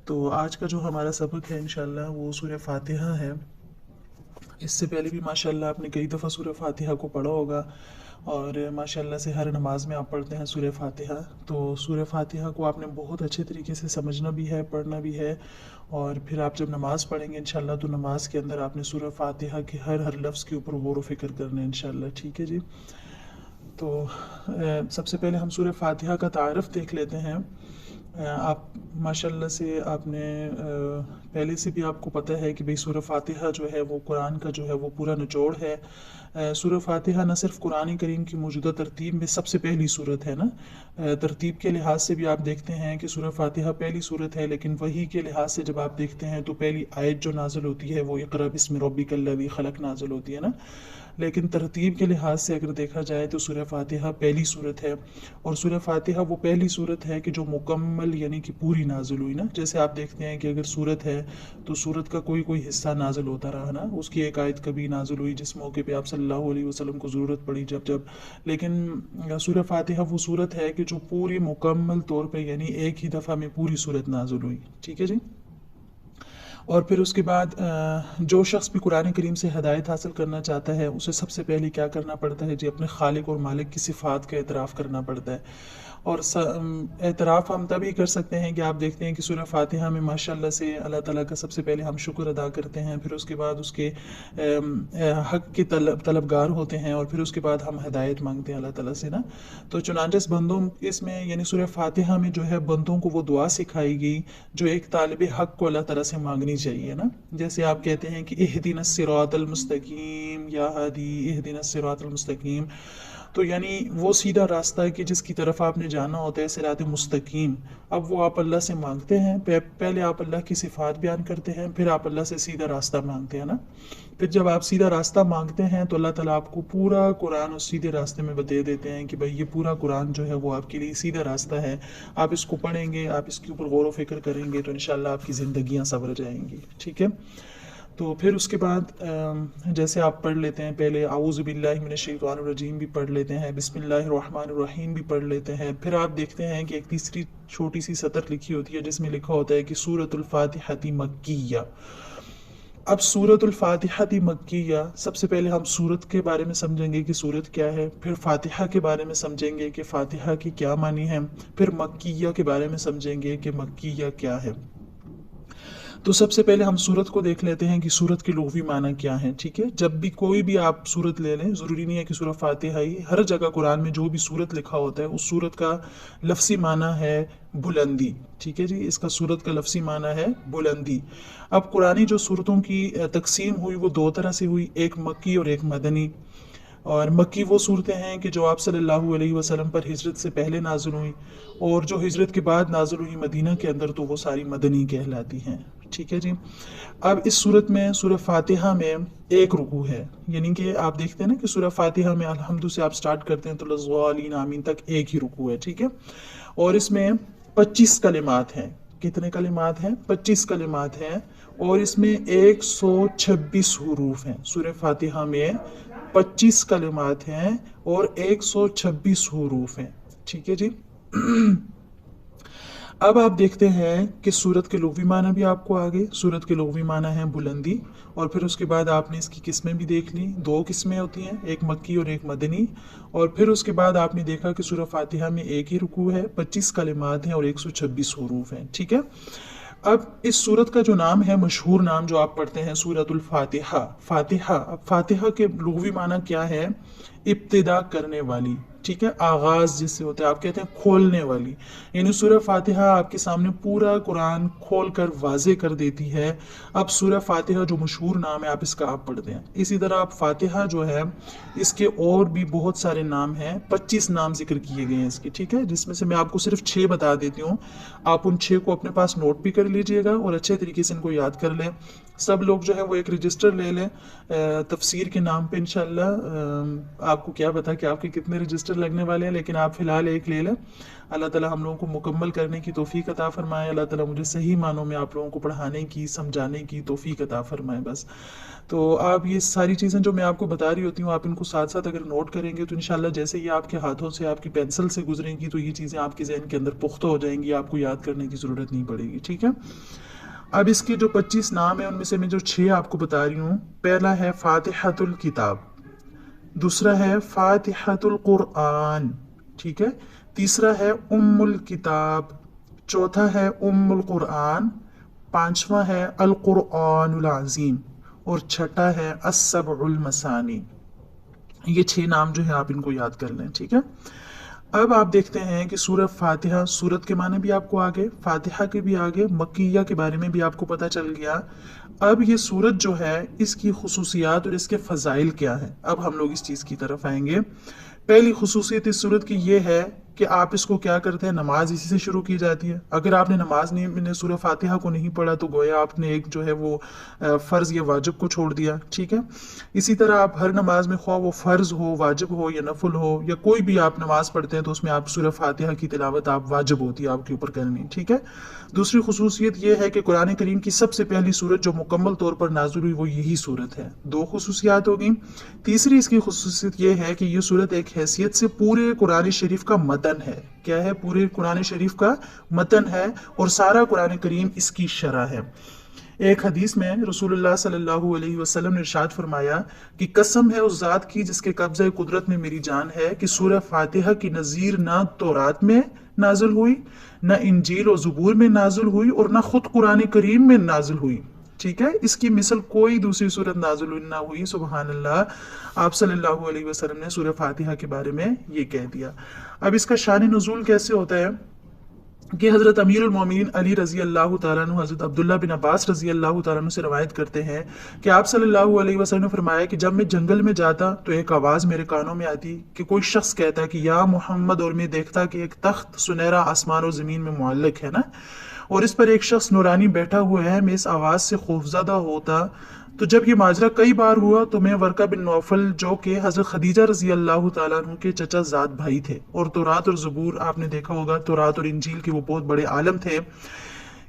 تو آج کا جو ہمارا سبق ہے انشاءاللہ وہ سورہ فاتحہ ہے۔ اس سے پہلے بھی ماشاءاللہ آپ نے کئی دفعہ سورہ فاتحہ کو پڑھا ہوگا، اور ماشاءاللہ سے ہر نماز میں آپ پڑھتے ہیں سورہ فاتحہ۔ تو سورہ فاتحہ کو آپ نے بہت اچھے طریقے سے سمجھنا بھی ہے، پڑھنا بھی ہے، اور پھر آپ جب نماز پڑھیں گے انشاءاللہ تو نماز کے اندر آپ نے سورہ فاتحہ کے ہر لفظ کے اوپر غور و فکر کرنا ہے انشاءاللہ، ٹھیک ہے جی۔ تو سب سے پہلے ہم سورہ فاتحہ کا تعارف دیکھ لیتے ہیں۔ آپ ماشاءاللہ سے آپ نے پہلے سے بھی آپ کو پتہ ہے کہ بھئی سورہ فاتحہ جو ہے وہ قرآن کا جو ہے وہ پورا نچوڑ ہے۔ سورہ فاتحہ نہ صرف قرآن کریم کی موجودہ ترتیب میں سب سے پہلی صورت ہے نا، ترتیب کے لحاظ سے بھی آپ دیکھتے ہیں کہ سورہ فاتحہ پہلی صورت ہے، لیکن وحی کے لحاظ سے جب آپ دیکھتے ہیں تو پہلی آیت جو نازل ہوتی ہے وہ اقرأ بسم ربک الذی خلق نازل ہوتی ہے نا۔ لیکن ترتیب کے لحاظ سے اگر دیکھا جائے تو سورہ فاتحہ پہلی صورت ہے، اور سورہ فاتحہ وہ پہلی صورت ہے کہ جو مکمل یعنی کہ پوری نازل ہوئی نا۔ جیسے آپ دیکھتے ہیں کہ اگر صورت ہے تو صورت کا کوئی حصہ نازل ہوتا رہا نا، اس کی ایک آیت کبھی نازل ہوئی جس موقع پہ آپ صلی اللہ علیہ وسلم کو ضرورت پڑی جب، لیکن سورہ فاتحہ وہ صورت ہے کہ جو پوری مکمل طور پہ یعنی ایک ہی دفعہ میں پوری صورت نازل ہوئی، ٹھیک ہے جی۔ اور پھر اس کے بعد جو شخص بھی قرآن کریم سے ہدایت حاصل کرنا چاہتا ہے اسے سب سے پہلے کیا کرنا پڑتا ہے جی؟ اپنے خالق اور مالک کی صفات کا اعتراف کرنا پڑتا ہے۔ اور اعتراف ہم تبھی کر سکتے ہیں کہ آپ دیکھتے ہیں کہ سورہ فاتحہ میں ماشاءاللہ سے اللہ تعالیٰ کا سب سے پہلے ہم شکر ادا کرتے ہیں، پھر اس کے بعد اس کے حق کے طلبگار ہوتے ہیں، اور پھر اس کے بعد ہم ہدایت مانگتے ہیں اللہ تعالیٰ سے نا۔ تو چنانچہ بندوں اس میں یعنی سورہ فاتحہ میں جو ہے بندوں کو وہ دعا سکھائی گئی جو ایک طالب حق کو اللہ تعالیٰ سے مانگنی چاہیے نا۔ جیسے آپ کہتے ہیں کہ اہدنا الصراط المستقیم یا ہادی اہدنا الصراط المستقیم، تو یعنی وہ سیدھا راستہ ہے کہ جس کی طرف آپ نے جانا ہوتا ہے، صراط مستقیم۔ اب وہ آپ اللہ سے مانگتے ہیں، پہلے آپ اللہ کی صفات بیان کرتے ہیں، پھر آپ اللہ سے سیدھا راستہ مانگتے ہیں نا۔ پھر جب آپ سیدھا راستہ مانگتے ہیں تو اللہ تعالیٰ آپ کو پورا قرآن اس سیدھے راستے میں بتا دیتے ہیں کہ بھائی یہ پورا قرآن جو ہے وہ آپ کے لیے سیدھا راستہ ہے۔ آپ اس کو پڑھیں گے، آپ اس کے اوپر غور و فکر کریں گے تو انشاءاللہ آپ کی زندگیاں سنور جائیں گی، ٹھیک ہے۔ تو پھر اس کے بعد جیسے آپ پڑھ لیتے ہیں، پہلے اعوذ باللہ من الشیطان الرجیم بھی پڑھ لیتے ہیں، بسم اللہ الرحمن الرحیم بھی پڑھ لیتے ہیں، پھر آپ دیکھتے ہیں کہ ایک تیسری چھوٹی سی سطر لکھی ہوتی ہے جس میں لکھا ہوتا ہے کہ سورۃ الفاتحۃ مکیہ۔ اب سورۃ الفاتحۃ مکیہ، سب سے پہلے ہم سورت کے بارے میں سمجھیں گے کہ سورت کیا ہے، پھر فاتحہ کے بارے میں سمجھیں گے کہ فاتحہ کی کیا معنی ہے، پھر مکیہ کے بارے میں سمجھیں گے کہ مکیہ کیا ہے۔ تو سب سے پہلے ہم سورت کو دیکھ لیتے ہیں کہ سورت کے لغوی معنی کیا ہیں، ٹھیک ہے۔ جب بھی کوئی بھی آپ سورت لے لیں، ضروری نہیں ہے کہ سورہ فاتحہ ہی، ہر جگہ قرآن میں جو بھی سورت لکھا ہوتا ہے اس سورت کا لفظی معنی ہے بلندی، ٹھیک ہے جی۔ اس کا سورت کا لفظی معنی ہے بلندی۔ اب قرآنی جو سورتوں کی تقسیم ہوئی وہ دو طرح سے ہوئی، ایک مکی اور ایک مدنی۔ اور مکی وہ صورتیں ہیں کہ جو آپ صلی اللہ علیہ وسلم پر ہجرت سے پہلے نازل ہوئی، اور جو ہجرت کے بعد نازل ہوئی مدینہ کے اندر تو وہ ساری مدنی کہلاتی ہیں، ٹھیک ہے جی۔ اب اس صورت میں سورہ فاتحہ میں ایک رکوع ہے، یعنی کہ آپ دیکھتے ہیں نا کہ سورہ فاتحہ میں الحمد سے آپ سٹارٹ کرتے ہیں تو للضالین آمین تک ایک ہی رکوع ہے، ٹھیک ہے۔ اور اس میں 25 کلمات ہیں۔ کتنے کلمات ہیں؟ 25 کلمات ہیں، اور اس میں 126 حروف ہیں۔ سورہ فاتحہ میں 25 کلمات ہیں اور 126 حروف ہیں، ٹھیک ہے جی۔ اب آپ دیکھتے ہیں کہ سورت کے لغوی معنی بھی آپ کو آگے، سورت کے لغوی معنی ہیں بلندی، اور پھر اس کے بعد آپ نے اس کی قسمیں بھی دیکھ لی، دو قسمیں ہوتی ہیں، ایک مکی اور ایک مدنی۔ اور پھر اس کے بعد آپ نے دیکھا کہ سورہ فاتحہ میں ایک ہی رکوع ہے، 25 کلمات ہیں اور 126 حروف ہیں، ٹھیک ہے۔ اب اس سورت کا جو نام ہے، مشہور نام جو آپ پڑھتے ہیں، سورۃ الفاتحہ، فاتحہ۔ اب فاتحہ کے لغوی معنی کیا ہے؟ ابتدا کرنے والی، ٹھیک ہے، آغاز جس سے ہوتا ہے، آپ کہتے ہیں کھولنے والی، یعنی سورہ فاتحہ آپ کے سامنے پورا قرآن کھول کر واضح کر دیتی ہے۔ اب سورہ فاتحہ جو مشہور نام ہے آپ اس کا آپ پڑھتے ہیں، اسی طرح آپ فاتحہ جو ہے اس کے اور بھی بہت سارے نام ہیں، 25 نام ذکر کیے گئے ہیں اس کے، ٹھیک ہے، جس میں سے میں آپ کو صرف 6 بتا دیتی ہوں۔ آپ ان 6 کو اپنے پاس نوٹ بھی کر لیجئے گا اور اچھے طریقے سے ان کو یاد کر لیں۔ سب لوگ جو ہے وہ ایک رجسٹر لے لیں تفسیر کے نام پہ، انشاءاللہ آپ کو کیا پتا کہ آپ کے کتنے رجسٹر सेमेस्टर लगने वाले हैं, लेकिन आप फिलहाल एक ले लें। अल्लाह ताला हम लोगों को मुकम्मल करने की तौफीक अता फरमाए। अल्लाह ताला मुझे सही मानों में आप लोगों को पढ़ाने की, समझाने की तौफीक अता फरमाए बस। तो आप ये सारी चीज़ें जो मैं आपको बता रही होती हूँ, आप इनको साथ साथ अगर नोट करेंगे तो इंशाल्लाह जैसे ये आपके हाथों से, आपकी पेंसिल से गुजरेंगी तो ये चीज़ें आपके जहन के अंदर पुख्ता हो जाएंगी, आपको याद करने की ज़रूरत नहीं पड़ेगी, ठीक है। अब इसके जो 25 नाम है उनमें से मैं जो 6 आपको बता रही हूँ, पहला है फातिहतुल किताब, दूसरा है फातिहतुल कुरआन, ठीक है, तीसरा है उम्मुल किताब, चौथा है उम्मुल कुरआन, पांचवा है अल कुरआनुल अज़ीम और छठा है अस्सबउल मसानी। ये 6 नाम जो है आप इनको याद कर लें, ठीक है। अब आप देखते हैं कि सूरह फातिहा, सूरत के माने भी आपको आगे, फातिहा के भी आगे, मक्किया के बारे में भी आपको पता चल गया। अब ये सूरत जो है इसकी खुसूसियात और इसके फ़ज़ाइल क्या है, अब हम लोग इस चीज़ की तरफ आएंगे। पहली खुसूसियत इस सूरत की ये है कि आप इसको क्या करते हैं, नमाज इसी से शुरू की जाती है। अगर आपने नमाज नहीं, सूरह फातिहा को नहीं पढ़ा तो गोया आपने एक जो है वो फ़र्ज़ या वाजिब को छोड़ दिया, ठीक है। इसी तरह आप हर नमाज में, ख्वाह वो फ़र्ज़ हो, वाजिब हो या नफल हो या कोई भी आप नमाज पढ़ते हैं तो उसमें आप सूरह फातिहा की तिलावत आप वाजिब होती है आपके ऊपर करनी, ठीक है। दूसरी खुसूसियत ये है कि कुरान करीम की सबसे पहली सूरत जो मुकम्मल तौर पर नाज़िल हुई वो यही सूरत है। 2 खुसूसियात हो गई। तीसरी इसकी खुसूसियत ये है कि ये सूरत एक हैसियत से पूरे कुरान शरीफ का मतन है। क्या है? पूरे कुरान शरीफ का मतन है और सारा कुरान करीम इसकी शरह है। एक हदीस में रसूलुल्लाह सल्लल्लाहु अलैहि वसल्लम ने इरशाद फरमाया कि कसम है उस ज़ात की जिसके कब्ज़े कुदरत में मेरी जान है कि सूरह फातिहा की नज़ीर ना तौरात में नाजिल हुई, ना इंजील और ज़बूर में नाजिल हुई और ना खुद कुरान करीम में नाजिल हुई, ठीक है। इसकी मिसल कोई दूसरी सूरत नाजिल ना हुई। सुबहान अल्लाह। आप सल्लल्लाहु अलैहि वसल्लम ने सूरह फातिहा के बारे में ये कह दिया। अब इसका शान नुज़ूल कैसे होता है कि हज़रत अमीरुल मोमिनीन अली रज़ी अल्लाह तआला अन्हु, हज़रत अब्दुल्ला बिन अब्बास रज़ी अल्लाह तआला अन्हु से रवायत करते हैं कि आप सल्लल्लाहु अलैहि वसल्लम ने फरमाया कि जब मैं जंगल में जाता तो एक आवाज़ मेरे कानों में आती कि कोई शख्स कहता कि या मोहम्मद, और मैं देखता कि एक तख्त सुनहरा आसमान और ज़मीन में मुअल्लक है ना, और इस पर एक शख्स नूरानी बैठा हुआ है। मैं इस आवाज़ से खौफज़दा होता। तो जब ये माजरा कई बार हुआ तो मैं वर्का बिन नौफल, जो कि हज़रत खदीजा रज़ी अल्लाह तआला अन्हु के चचा ज़ात भाई थे, और तौरात और ज़बूर आपने देखा होगा, तौरात और इंजील के वो बहुत बड़े आलम थे,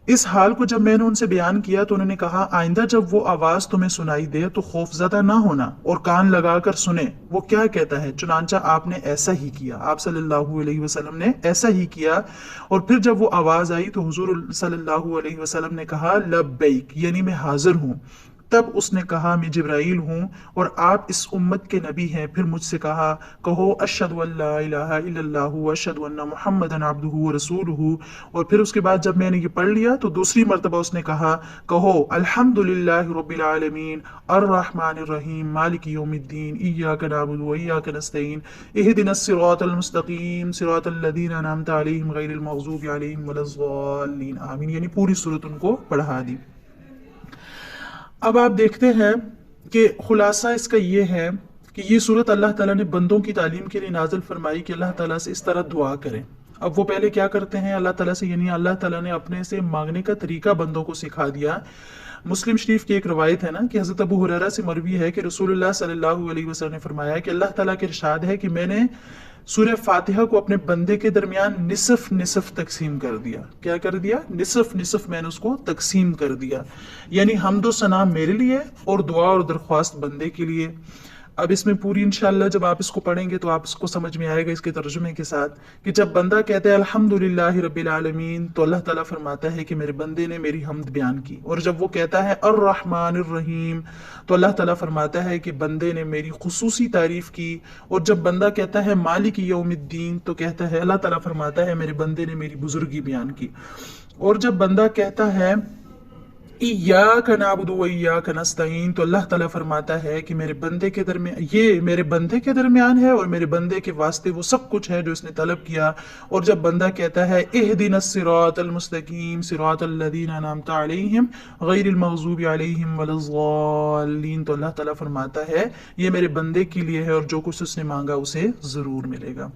इस हाल को जब मैंने उनसे बयान किया तो उन्होंने कहा आइंदा जब वो आवाज़ तुम्हें सुनाई दे तो खौफज़दा ना होना और कान लगाकर सुने वो क्या कहता है। चुनांचा आपने ऐसा ही किया, आप सल्लल्लाहु अलैहि वसल्लम ने ऐसा ही किया। और फिर जब वो आवाज़ आई तो हुजूर सल्लल्लाहु अलैहि वसल्लम ने कहा लब्बैक, यानी मैं हाजिर हूँ। तब उसने कहा मैं जिब्राइल हूँ और आप इस उम्मत के नबी हैं। फिर मुझसे कहा कहो अशहदु अल्ला इलाहा इल्लल्लाहु व अशहदु अन्ना मुहम्मदन अब्दुहु व रसूलुहु। और फिर उसके बाद जब मैंने ये पढ़ लिया तो दूसरी मर्तबा उसने कहा कहो अल्हम्दुलिल्लाहि रब्बिल आलमीन अर्रहमानिर रहीम मालिकि यौमिद्दीन इय्याका नअबुदु व इय्याका नस्तईन इहदिनस सिरातल मुस्तकीम सिरातल लज़ीना अनअमता अलैहिम गैरिल मग़ज़ूबि अलैहिम वलज़्ज़ालिन आमीन। यानी पूरी सूरत उनको पढ़ा दी। अब आप देखते हैं कि खुलासा इसका ये है कि ये सूरत अल्लाह ताला ने बंदों की तालीम के लिए नाजिल फरमाई कि अल्लाह ताला से इस तरह दुआ करें। अब वो पहले क्या करते हैं अल्लाह ताला से, यानी अल्लाह ताला ने अपने से मांगने का तरीका बंदों को सिखा दिया। मुस्लिम शरीफ की एक रवायत है ना कि हज़रत अबू हुरैरा से मरवी है कि रसूलुल्लाह सल्लल्लाहु अलैहि वसल्लम ने फरमाया कि अल्लाह ताला के इरशाद है कि मैंने सूरह फातिहा को अपने बंदे के दरमियान निसफ निसफ तकसीम कर दिया। क्या कर दिया? निसफ निसफ मैंने उसको तकसीम कर दिया, यानी हम्दो सना मेरे लिए और दुआ और दरख्वास्त बंदे के लिए। अब इसमें पूरी इंशाअल्लाह जब आप इसको पढ़ेंगे तो आप इसको समझ में आएगा इसके तर्जुमे के साथ कि जब बंदा कहता है अल्हम्दुलिल्लाहि रब्बिल आलमीन तो अल्लाह ताला फरमाता है कि मेरे बंदे ने मेरी हम्द बयान की। और जब वो कहता है अर्रहमानिर रहीम तो अल्लाह ताला फरमाता है कि बंदे ने मेरी खुसूसी तारीफ की। और जब बंदा कहता है मालिक यौमिद्दीन तो कहता है अल्लाह ताला फरमाता है मेरे बंदे ने मेरी बुजुर्गी बयान की। और जब बंदा कहता है इय्याका नअबुदु व इय्याका नस्तईन तो अल्लाह ताला फरमाता है कि मेरे बंदे के दरमियान, ये मेरे बंदे के दरमियान है और मेरे बंदे के वास्ते वो सब कुछ है जो इसने तलब किया। और जब बंदा कहता है इहदिनस सिरातल मुस्तकीम सिरातल लज़ीना अनअमता अलैहिम गैरिल मग़ज़ूबि अलैहिम वलज़्ज़ालिन तो अल्लाह ताला फरमाता है ये मेरे बंदे के लिए है और जो कुछ उसने मांगा उसे जरूर मिलेगा।